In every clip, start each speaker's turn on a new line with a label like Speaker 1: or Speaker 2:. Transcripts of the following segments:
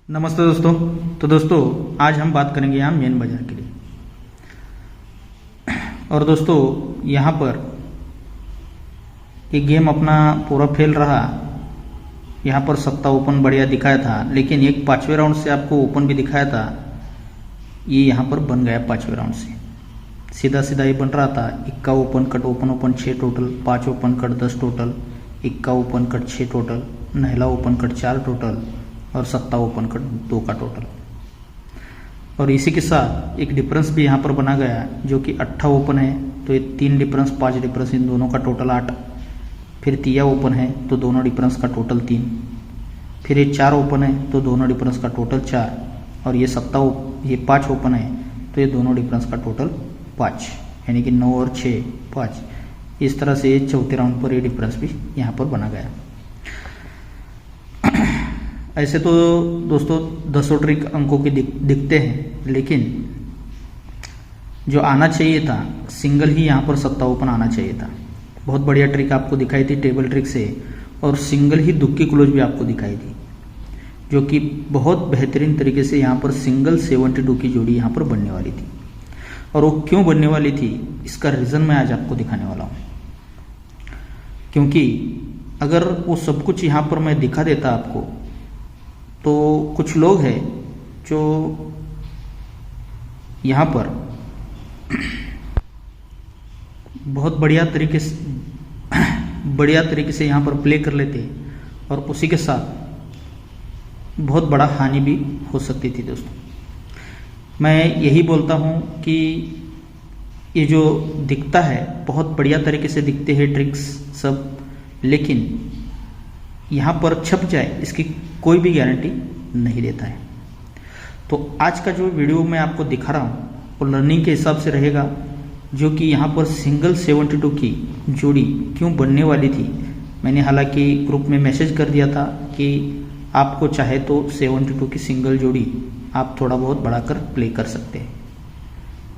Speaker 1: नमस्ते दोस्तों। तो दोस्तों आज हम बात करेंगे यहाँ मेन बाजार के लिए। और दोस्तों यहाँ पर ये गेम अपना पूरा फेल रहा। यहाँ पर सत्ता ओपन बढ़िया दिखाया था, लेकिन एक 5वें राउंड से आपको ओपन भी दिखाया था, ये यहाँ पर बन गया 5वें राउंड से। सीधा सीधा ये बन रहा था। इक्का open cut open 6 total, 5 open cut 10 total, इक्का ओपन कट 6 टोटल, नहला ओपन कट 4 टोटल और सत्ता ओपन कट 2 का टोटल। और इसी के साथ एक डिफरेंस भी यहाँ पर बना गया, जो कि 8 ओपन है तो ये 3 डिफरेंस 5 डिफरेंस, इन दोनों का टोटल 8। फिर तिया ओपन है तो दोनों डिफरेंस का टोटल 3। फिर ये 4 ओपन है तो दोनों डिफरेंस का टोटल 4। और ये ये 5 ओपन है तो ये दोनों डिफरेंस का टोटल 5, यानी कि 9 और 6 5। इस तरह से चौथे राउंड पर ये डिफरेंस भी यहाँ पर बना गया। ऐसे तो दोस्तों 10 ट्रिक अंकों के दिखते हैं, लेकिन जो आना चाहिए था सिंगल ही यहाँ पर सत्ता ओपन आना चाहिए था। बहुत बढ़िया ट्रिक आपको दिखाई थी टेबल ट्रिक से, और सिंगल ही दुक्की क्लोज भी आपको दिखाई थी, जो कि बहुत बेहतरीन तरीके से यहाँ पर सिंगल 72 की जोड़ी यहाँ पर बनने वाली थी। और वो क्यों बनने वाली थी इसका रीज़न मैं आज आपको दिखाने वाला हूँ। क्योंकि अगर वो सब कुछ यहाँ पर मैं दिखा देता आपको, तो कुछ लोग हैं जो यहाँ पर बहुत बढ़िया तरीके से यहाँ पर प्ले कर लेते, और उसी के साथ बहुत बड़ा हानि भी हो सकती थी। दोस्तों मैं यही बोलता हूँ कि ये जो दिखता है बहुत बढ़िया तरीके से दिखते हैं ट्रिक्स सब, लेकिन यहाँ पर छप जाए इसकी कोई भी गारंटी नहीं देता है। तो आज का जो वीडियो मैं आपको दिखा रहा हूँ वो लर्निंग के हिसाब से रहेगा, जो कि यहाँ पर सिंगल 72 की जोड़ी क्यों बनने वाली थी। मैंने हालांकि ग्रुप में मैसेज कर दिया था कि आपको चाहे तो 72 की सिंगल जोड़ी आप थोड़ा बहुत बढ़ाकर प्ले कर सकते हैं,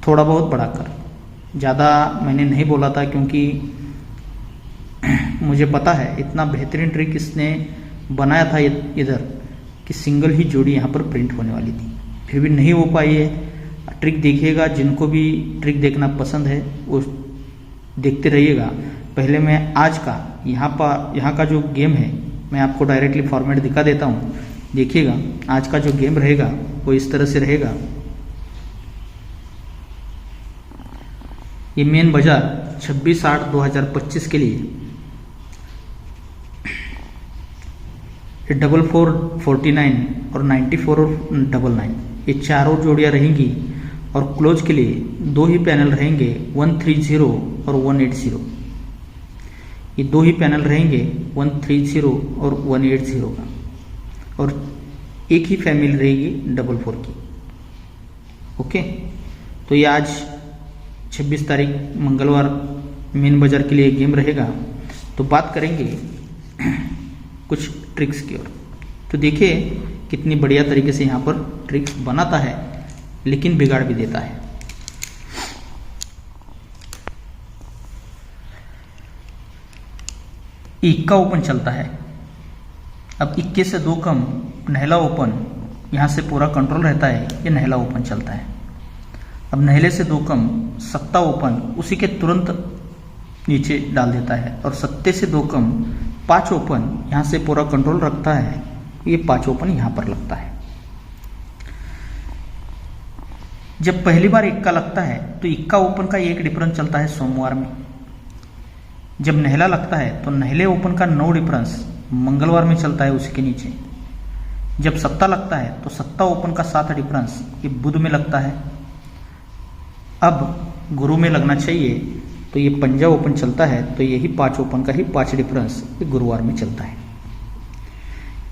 Speaker 1: थोड़ा बहुत बढ़ाकर। ज़्यादा मैंने नहीं बोला था, क्योंकि मुझे पता है इतना बेहतरीन ट्रिक इसने बनाया था इधर कि सिंगल ही जोड़ी यहाँ पर प्रिंट होने वाली थी, फिर भी नहीं हो पाई है। ट्रिक देखिएगा, जिनको भी ट्रिक देखना पसंद है वो देखते रहिएगा। पहले मैं आज का यहाँ का जो गेम है मैं आपको डायरेक्टली फॉर्मेट दिखा देता हूँ। देखिएगा आज का जो गेम रहेगा वो इस तरह से रहेगा। ये मेन बाजार 26/8/2025 के लिए 44 49 और 94 और 99 ये चारों जोड़ियाँ रहेंगी। और क्लोज के लिए 2 ही पैनल रहेंगे, 130 और 180। ये 2 ही पैनल रहेंगे 130 और 180 का, और एक ही फैमिली रहेगी 44 की। ओके, तो ये आज 26 तारीख मंगलवार मेन बाजार के लिए गेम रहेगा। तो बात करेंगे कुछ ट्रिक्स की ओर। तो देखिए कितनी बढ़िया तरीके से यहाँ पर ट्रिक्स बनाता है, लेकिन बिगाड़ भी देता है। इक्का ओपन चलता है। अब इक्के से 2 कम नहला ओपन, यहाँ से पूरा कंट्रोल रहता है, ये नहला ओपन चलता है। अब नहले से 2 कम सत्ता ओपन उसी के तुरंत नीचे डाल देता है, और सत्ते से 2 कम 5 ओपन यहाँ से पूरा कंट्रोल रखता है, ये 5 ओपन यहाँ पर लगता है। जब पहली बार इक्का लगता है तो इक्का ओपन का एक डिफरेंस चलता है सोमवार में। जब नहला लगता है तो नहले ओपन का 9 डिफरेंस मंगलवार में चलता है उसी के नीचे। जब सत्ता लगता है तो सत्ता ओपन का 7 डिफरेंस ये बुध में लगता है। अब गुरु में लगना चाहिए तो ये पंजा ओपन चलता है, तो यही 5 ओपन का ही 5 डिफरेंस ये गुरुवार में चलता है।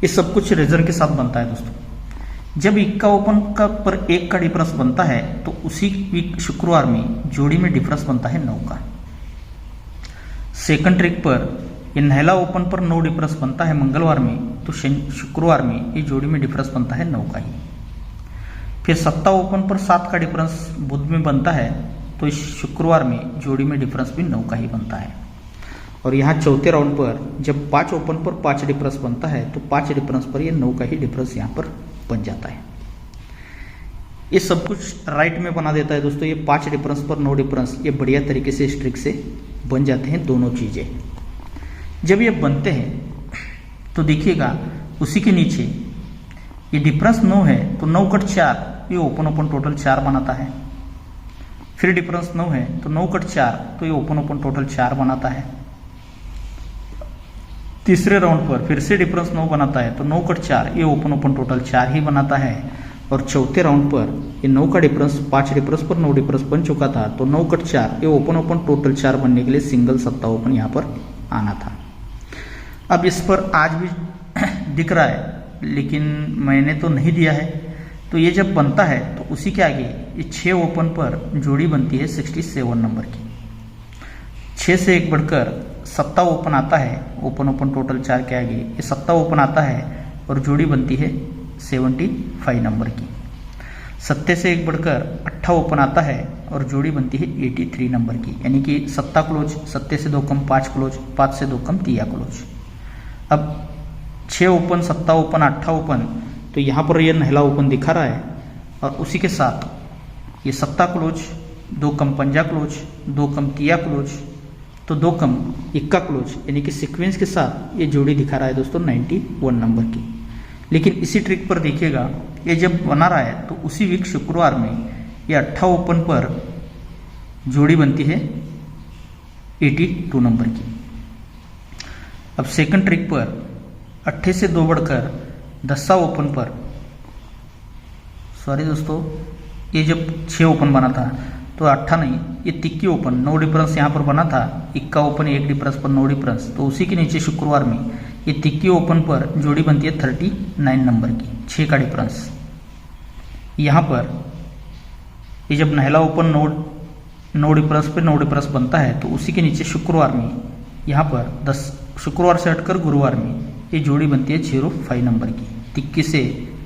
Speaker 1: ये सब कुछ रीजन के साथ बनता है दोस्तों। जब इक्का ओपन का पर 1 का डिफरेंस बनता है तो उसी वीक शुक्रवार में जोड़ी में डिफरेंस बनता है 9 का। सेकंड ट्रिक पर ये नहला ओपन पर 9 डिफरेंस बनता है मंगलवार में, तो शुक्रवार में ये जोड़ी में डिफरेंस बनता है 9 का ही। फिर सत्ता ओपन पर 7 का डिफरेंस बुध में बनता है, तो इस शुक्रवार में जोड़ी में डिफरेंस भी 9 का ही बनता है। और यहाँ चौथे राउंड पर जब 5 ओपन पर 5 डिफरेंस बनता है, तो 5 डिफरेंस पर ये 9 का ही डिफरेंस यहाँ पर बन जाता है। ये सब कुछ राइट में बना देता है दोस्तों। ये 5 डिफरेंस पर 9 डिफरेंस, ये बढ़िया तरीके से इस ट्रिक से बन जाते हैं दोनों चीज़ें। जब ये बनते हैं तो देखिएगा उसी के नीचे ये डिफरेंस 9 है तो 9 कट 4, ये ओपन ओपन टोटल 4 बनाता है। फिर डिफरेंस 9 है तो 9 कट 4, तो ये ओपन ओपन टोटल 4 बनाता है। तीसरे राउंड पर फिर से डिफरेंस 9 बनाता है तो 9 कट 4, ये ओपन ओपन टोटल 4 ही बनाता है। और चौथे राउंड पर ये 9 का डिफरेंस 5 डिफरेंस पर 9 डिफरेंस बन चुका था तो 9 कट 4, ये ओपन ओपन टोटल 4 बनने के लिए सिंगल सत्ता ओपन यहाँ पर आना था। अब इस पर आज भी दिख रहा है लेकिन मैंने तो नहीं दिया है। तो ये जब बनता है तो उसी के आगे ये 6 ओपन पर जोड़ी बनती है 67 नंबर की। 6 से एक बढ़कर सत्ता ओपन आता है, ओपन ओपन टोटल 4 के आगे ये सत्ता ओपन आता है और जोड़ी बनती है 75 नंबर की। सत्ते से एक बढ़कर 8 ओपन आता है और जोड़ी बनती है 83 नंबर की, यानी कि सत्ता क्लोज, सत्ते से 2 कम 5 क्लोज, 5 से 2 कम 3 क्लोज। अब 6 ओपन, सत्ता ओपन, 8 ओपन, तो यहाँ पर ये नहला ओपन दिखा रहा है और उसी के साथ ये सत्ता क्लोज, 2 कम 5 क्लोज, 2 कम 3 क्लोज, तो 2 कम 1 क्लोज, यानी कि सीक्वेंस के साथ ये जोड़ी दिखा रहा है दोस्तों 91 नंबर की। लेकिन इसी ट्रिक पर देखिएगा ये जब बना रहा है तो उसी वीक शुक्रवार में ये 8 ओपन पर जोड़ी बनती है 82 नंबर की। अब सेकंड ट्रिक पर 8 से 2 बढ़कर 10 ओपन पर, सॉरी दोस्तों, ये जब 6 ओपन बना था तो 8 नहीं, ये 3 ओपन, 9 डिफरेंस यहाँ पर बना था, 1 ओपन 1 डिफरेंस पर 9 डिफरेंस, तो उसी के नीचे शुक्रवार में ये 3 ओपन पर जोड़ी बनती है 39 नंबर की, 6 का डिफरेंस। यहाँ पर ये जब नहला ओपन 9 डिफरेंस पे 9 डिफरेंस बनता है तो उसी के नीचे शुक्रवार में यहाँ पर 10, शुक्रवार से हटकर गुरुवार में ये जोड़ी बनती है 05 नंबर की। 21 से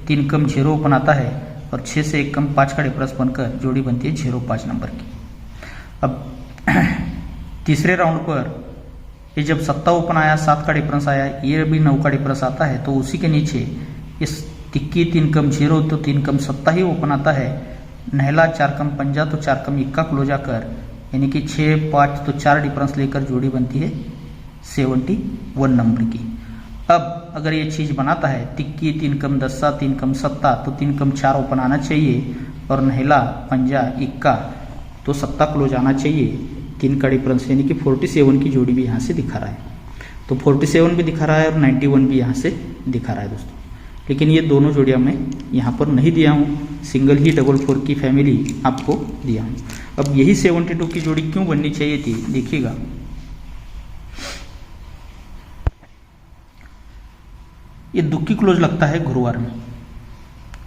Speaker 1: 3 कम 0 ओपन आता है और 6 से 1 कम 5 का डिफरेंस बनकर जोड़ी बनती है 05 नंबर की। अब तीसरे राउंड पर ये जब सत्ता ओपन आया, 7 का डिफरेंस आया, ये भी 9 का डिफरेंस आता है तो उसी के नीचे इस 21 3 कम 0 तो 3 कम सत्ता ही ओपन आता है। नहला 4 कम 5 तो 4 कम 1 क्लोज आकर, यानी कि 6 5 तो 4 डिफरेंस लेकर जोड़ी बनती है 71 नंबर की। अब अगर ये चीज़ बनाता है 21 3 कम 10 3 कम 7 तो 3 कम 4 ओपन आना चाहिए और नहला 5 1 तो सत्ता क्लोज आना चाहिए, 3 का डिफरेंस, यानी कि 47 की जोड़ी भी यहाँ से दिखा रहा है। तो 47 भी दिखा रहा है और 91 भी यहाँ से दिखा रहा है दोस्तों। लेकिन ये दोनों जोड़ियाँ मैं यहाँ पर नहीं दिया हूँ, सिंगल ही 4 की फैमिली आपको दिया हूँ। अब यही 72 की जोड़ी क्यों बननी चाहिए थी, देखिएगा। ये दुक्की क्लोज लगता है गुरुवार में,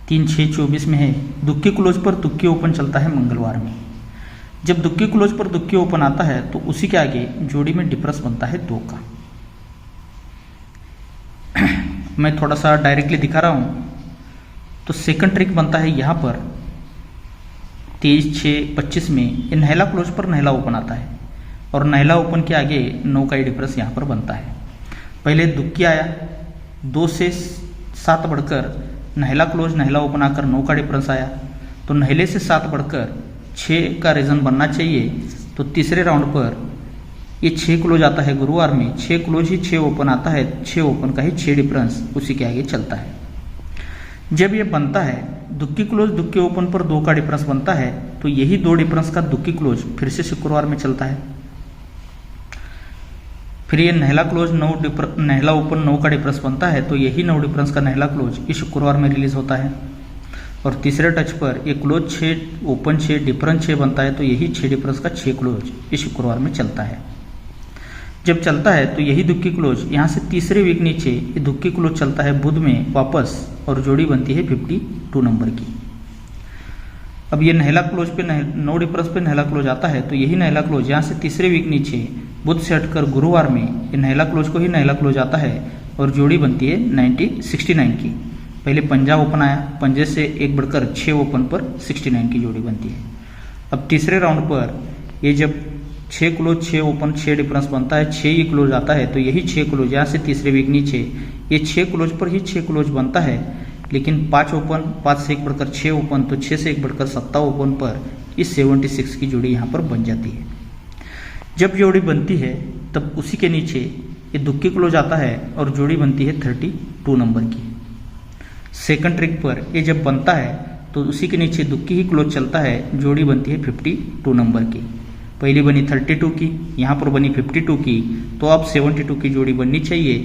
Speaker 1: 3 6 24 में है। दुक्की क्लोज पर दुक्की ओपन चलता है मंगलवार में। जब दुक्की क्लोज पर दुक्की ओपन आता है तो उसी के आगे जोड़ी में डिफरेंस बनता है 2 का। मैं थोड़ा सा डायरेक्टली दिखा रहा हूँ। तो सेकंड ट्रिक बनता है यहाँ पर 23 6 25 में ये नहला क्लोज पर नहला ओपन आता है और नहला ओपन के आगे 9 का ही डिफरेंस यहाँ पर बनता है। पहले दुक्की आया, 2 से 7 बढ़कर नहला क्लोज नहला ओपन आकर 9 का डिफरेंस आया, तो नहले से 7 बढ़कर 6 का रीजन बनना चाहिए। तो तीसरे राउंड पर ये 6 क्लोज आता है गुरुवार में, 6 क्लोज ही 6 ओपन आता है, 6 ओपन का ही 6 डिफरेंस उसी के आगे चलता है। जब ये बनता है दुक्की क्लोज दुक्की ओपन पर 2 का डिफरेंस बनता है तो यही 2 डिफरेंस का दुक्की क्लोज फिर से शुक्रवार में चलता है। फिर ये नहला क्लोज नहला ओपन 9 का डिफरेंस बनता है तो यही 9 डिफरेंस का नहला क्लोज ये शुक्रवार में रिलीज होता है। और तीसरे टच पर ये क्लोज 6 ओपन 6 डिफरेंस 6 बनता है तो यही 6 डिफरेंस का 6 क्लोज ये शुक्रवार में चलता है। जब चलता है तो यही दुक्की क्लोज यहाँ से तीसरे वीक नीचे ये दुक्की क्लोज चलता है बुध में वापस और जोड़ी बनती है 52 नंबर की। अब ये नहला क्लोज पे 9 डिफरेंस पे नहला क्लोज आता है तो यही नहला क्लोज यहाँ से तीसरे वीक नीचे बुध से हटकर गुरुवार में ये नहला क्लोज को ही नहला क्लोज आता है और जोड़ी बनती है 69 की। पहले 5 ओपन आया, 5 से एक बढ़कर 6 ओपन पर 69 की जोड़ी बनती है। अब तीसरे राउंड पर ये जब 6 क्लोज 6 ओपन 6 डिफरेंस बनता है, 6 ही क्लोज आता है तो यही 6 क्लोज यहाँ से तीसरे वीक नीचे ये 6 क्लोज पर ही 6 क्लोज बनता है, लेकिन 5 ओपन, 5 से 1 बढ़कर 6 ओपन, तो 6 से 1 बढ़कर 7 ओपन पर इस 76 की जोड़ी यहाँ पर बन जाती है। जब जोड़ी बनती है तब उसी के नीचे ये दुक्की क्लोज आता है और जोड़ी बनती है 32 नंबर की। सेकंड ट्रिक पर ये जब बनता है तो उसी के नीचे दुक्की ही क्लोज चलता है, जोड़ी बनती है 52 नंबर की। पहली बनी 32 की, यहाँ पर बनी 52 की, तो अब 72 की जोड़ी बननी चाहिए।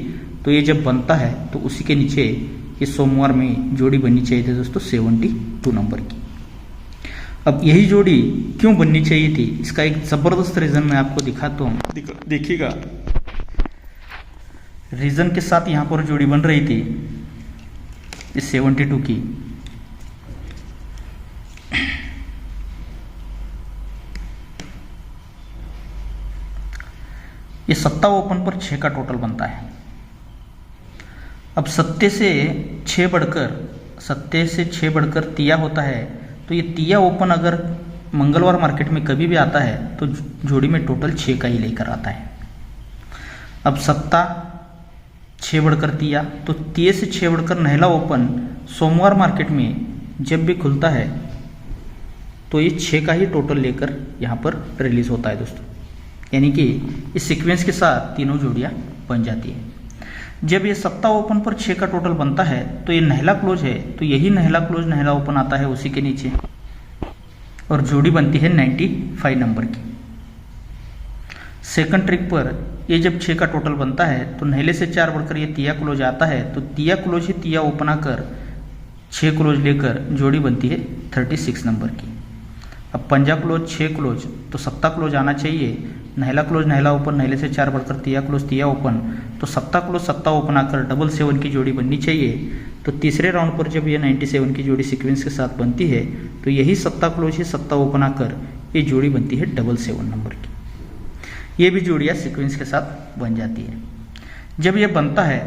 Speaker 1: तो ये जब बनता है तो उसी के नीचे ये सोमवार में जोड़ी बननी चाहिए थी दोस्तों 72 नंबर की। अब यही जोड़ी क्यों बननी चाहिए थी, इसका एक ज़बरदस्त रीज़न मैं आपको दिखाता हूँ, देखिएगा। रीज़न के साथ यहाँ पर जोड़ी बन रही थी इस 72 की। ये 7 ओपन पर 6 का टोटल बनता है। अब 7 से 6 बढ़कर तिया होता है, तो ये तिया ओपन अगर मंगलवार मार्केट में कभी भी आता है तो जोड़ी में टोटल 6 का ही लेकर आता है। अब 7 6 बढ़कर तिया, तो तिये से 6 बढ़कर नहला ओपन सोमवार मार्केट में जब भी खुलता है तो ये 6 का ही टोटल लेकर यहाँ पर रिलीज होता है दोस्तों। यानी कि इस सीक्वेंस के साथ तीनों जोड़ियाँ बन जाती है। जब ये 7 ओपन पर 6 का टोटल बनता है तो ये नहला क्लोज है, तो यही नहला क्लोज नहला ओपन आता है उसी के नीचे और जोड़ी बनती है 95 नंबर की। सेकंड ट्रिक पर ये जब 6 का टोटल बनता है तो नहले से 4 बढ़कर ये तिया क्लोज आता है, तो तिया क्लोज ही तिया ओपन आकर 6 क्लोज लेकर जोड़ी बनती है 36 नंबर की। अब पंजा क्लोज 6 क्लोज, तो 7 क्लोज आना चाहिए। नहला क्लोज नहला ओपन, नहले से 4 बढ़कर तिया क्लोज तिया ओपन, तो 7 क्लोज 7 ओपन आकर 777 की जोड़ी बननी चाहिए। तो तीसरे राउंड पर जब ये 97 की जोड़ी सीक्वेंस के साथ बनती है तो यही 7 क्लोज ही 7 ओपन आकर ये जोड़ी बनती है 777 नंबर की। ये भी जोड़ियाँ सीक्वेंस के साथ बन जाती है। जब ये बनता है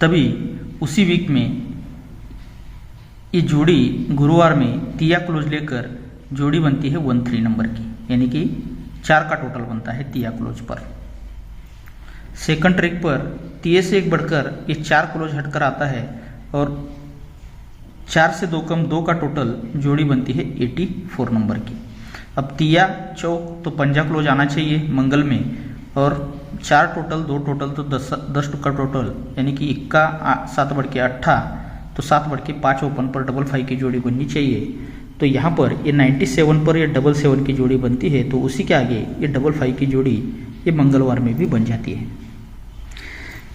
Speaker 1: तभी उसी वीक में ये जोड़ी गुरुवार में तिया क्लोज लेकर जोड़ी बनती है 13 नंबर की, यानी कि 4 का टोटल बनता है तिया क्लोज पर। सेकंड ट्रिक पर तिये से 1 बढ़कर ये 4 क्लोज हटकर आता है और 4 से 2 कम 2 का टोटल जोड़ी बनती है 84 नंबर की। अब तिया चौक तो पंजा क्लोज आना चाहिए मंगल में, और 4 टोटल 2 टोटल तो 10 का टोटल, यानी कि 7 बढ़ के 8, तो 7 बढ़ के 5 ओपन पर 55 की जोड़ी बननी चाहिए। तो यहाँ पर ये 97 पर ये 77 की जोड़ी बनती है, तो उसी के आगे ये 55 की जोड़ी ये मंगलवार में भी बन जाती है।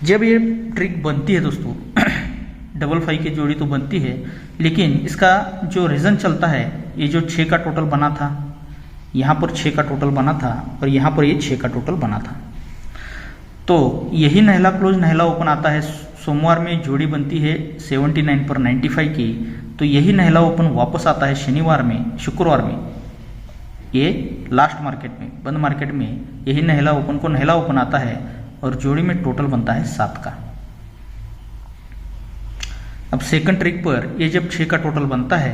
Speaker 1: जब ये ट्रिक बनती है दोस्तों 55 की जोड़ी तो बनती है, लेकिन इसका जो रीज़न चलता है, ये जो 6 का टोटल बना था, यहाँ पर 6 का टोटल बना था और यहाँ पर ये 6 का टोटल बना था, तो यही नहला क्लोज नहला ओपन आता है। सोमवार में जोड़ी बनती है 79 पर 95 की, तो यही नहला ओपन वापस आता है शुक्रवार में, ये लास्ट मार्केट में, बंद मार्केट में यही नहला ओपन को नहला ओपन आता है और जोड़ी में टोटल बनता है 7 का। अब सेकंड ट्रिक पर ये जब 6 का टोटल बनता है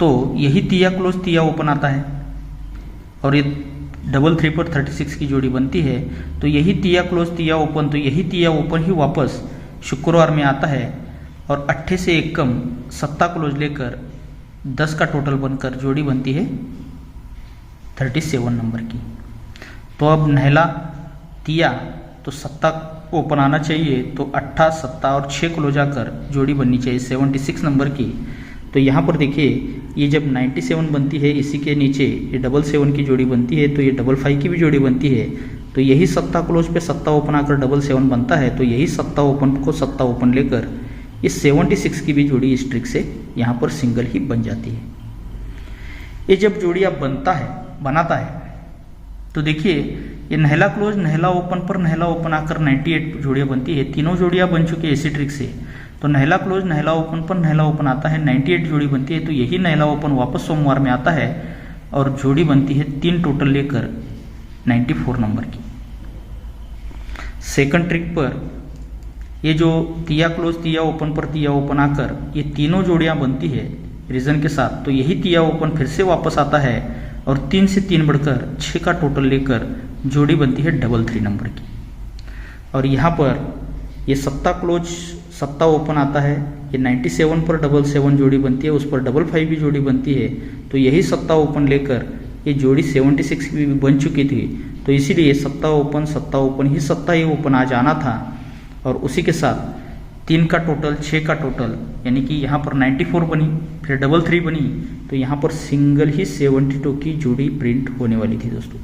Speaker 1: तो यही तिया क्लोज तिया ओपन आता है और ये 33 पर 36 की जोड़ी बनती है, तो यही तिया क्लोज तिया ओपन, तो यही तिया ओपन ही वापस शुक्रवार में आता है और 8 से 1 कम 7 क्लोज लेकर 10 का टोटल बनकर जोड़ी बनती है 37 नंबर की। तो अब नहला तिया तो 7 ओपन आना चाहिए, तो 8, 7 और 6 क्लोज आकर जोड़ी बननी चाहिए 76 नंबर की। तो यहाँ पर देखिए ये जब 97 बनती है, इसी के नीचे ये 77 की जोड़ी बनती है, तो ये 55 की भी जोड़ी बनती है, तो यही 7 क्लोज पे 7 ओपन आकर 77 बनता है, तो यही 7 ओपन को 7 ओपन लेकर ये 76 की भी जोड़ी इस ट्रिक से यहाँ पर सिंगल ही बन जाती है। ये जब जोड़ी आप बनाता है तो देखिए ये नहला क्लोज नहला ओपन पर नहला ओपन आकर 98 जोड़ियाँ बनती है। तीनों जोड़ियाँ बन चुकी है इसी ट्रिक से, तो नहला क्लोज नहला ओपन पर नहला ओपन आता है, 98 जोड़ी बनती है, तो यही नहला ओपन वापस सोमवार में आता है और जोड़ी बनती है 3 टोटल लेकर 94 नंबर की। सेकंड ट्रिक पर ये जो तिया क्लोज तिया ओपन पर तिया ओपन आकर ये तीनों जोड़ियां बनती है रीजन के साथ, तो यही तिया ओपन फिर से वापस आता है और 3 से 3 बढ़कर 6 का टोटल लेकर जोड़ी बनती है 33 नंबर की। और यहाँ पर ये 7 क्लोज सत्ता ओपन आता है, ये 97 पर 77 जोड़ी बनती है, उस पर 55 भी जोड़ी बनती है, तो यही सत्ता ओपन लेकर ये जोड़ी 76 भी बन चुकी थी। तो इसीलिए सत्ता ओपन ही सत्ता ही ओपन आज आना था, और उसी के साथ 3 का टोटल 6 का टोटल, यानी कि यहाँ पर 94 बनी, फिर 33 बनी, तो यहाँ पर सिंगल ही 72 की जोड़ी प्रिंट होने वाली थी दोस्तों।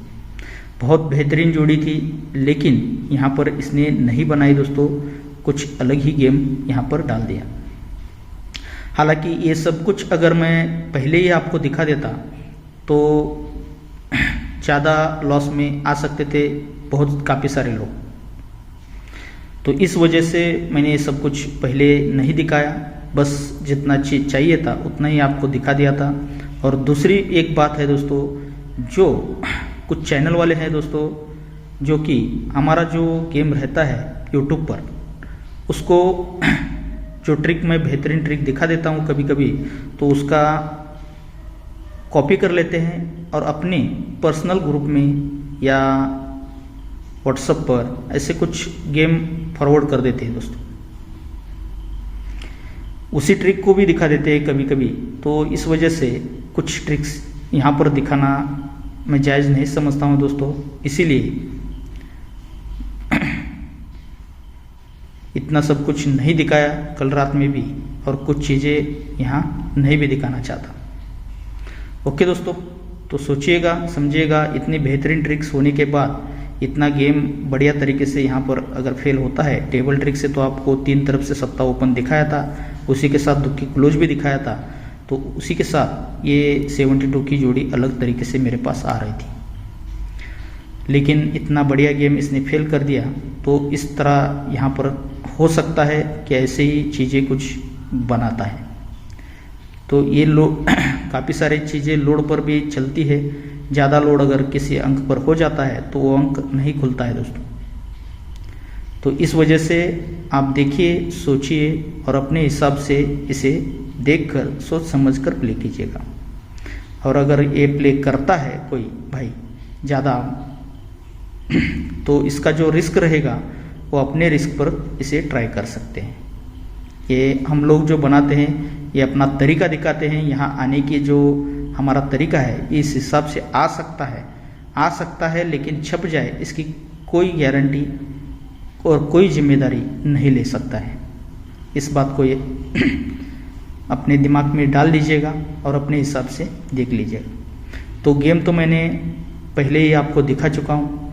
Speaker 1: बहुत बेहतरीन जोड़ी थी, लेकिन यहाँ पर इसने नहीं बनाई दोस्तों, कुछ अलग ही गेम यहाँ पर डाल दिया। हालांकि ये सब कुछ अगर मैं पहले ही आपको दिखा देता तो ज़्यादा लॉस में आ सकते थे काफ़ी सारे लोग। तो इस वजह से मैंने ये सब कुछ पहले नहीं दिखाया, बस जितना चीज़ चाहिए था उतना ही आपको दिखा दिया था। और दूसरी एक बात है दोस्तों, जो कुछ चैनल वाले हैं दोस्तों, जो कि हमारा जो गेम रहता है यूट्यूब पर, उसको जो ट्रिक मैं बेहतरीन ट्रिक दिखा देता हूँ कभी कभी, तो उसका कॉपी कर लेते हैं और अपने पर्सनल ग्रुप में या व्हाट्सएप पर ऐसे कुछ गेम फॉरवर्ड कर देते हैं दोस्तों। उसी ट्रिक को भी दिखा देते हैं कभी कभी। तो इस वजह से कुछ ट्रिक्स यहाँ पर दिखाना मैं जायज़ नहीं समझता हूँ दोस्तों, इसीलिए इतना सब कुछ नहीं दिखाया कल रात में भी, और कुछ चीज़ें यहाँ नहीं भी दिखाना चाहता। ओके दोस्तों, तो सोचिएगा समझिएगा, इतनी बेहतरीन ट्रिक्स होने के बाद इतना गेम बढ़िया तरीके से यहाँ पर अगर फेल होता है टेबल ट्रिक से, तो आपको 3 तरफ से सत्ता ओपन दिखाया था, उसी के साथ दुक्की क्लोज भी दिखाया था, तो उसी के साथ ये 72 की जोड़ी अलग तरीके से मेरे पास आ रही थी। लेकिन इतना बढ़िया गेम इसने फेल कर दिया, तो इस तरह यहाँ पर हो सकता है कि ऐसे ही चीज़ें कुछ बनाता है। तो ये काफ़ी सारी चीज़ें लोड पर भी चलती है, ज़्यादा लोड अगर किसी अंक पर हो जाता है तो वो अंक नहीं खुलता है दोस्तों। तो इस वजह से आप देखिए, सोचिए और अपने हिसाब से इसे देखकर सोच समझकर प्ले कीजिएगा। और अगर ये प्ले करता है कोई भाई ज़्यादा, तो इसका जो रिस्क रहेगा वो अपने रिस्क पर इसे ट्राई कर सकते हैं। ये हम लोग जो बनाते हैं ये अपना तरीका दिखाते हैं, यहाँ आने की जो हमारा तरीका है इस हिसाब से आ सकता है, लेकिन छप जाए इसकी कोई गारंटी और कोई जिम्मेदारी नहीं ले सकता है। इस बात को ये अपने दिमाग में डाल लीजिएगा और अपने हिसाब से देख लीजिएगा। तो गेम तो मैंने पहले ही आपको दिखा चुका हूँ।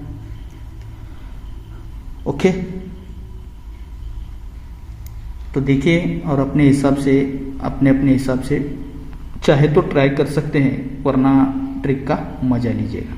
Speaker 1: ओके, तो देखिए और अपने हिसाब से अपने हिसाब से चाहे तो ट्राई कर सकते हैं, वरना ट्रिक का मजा लीजिएगा।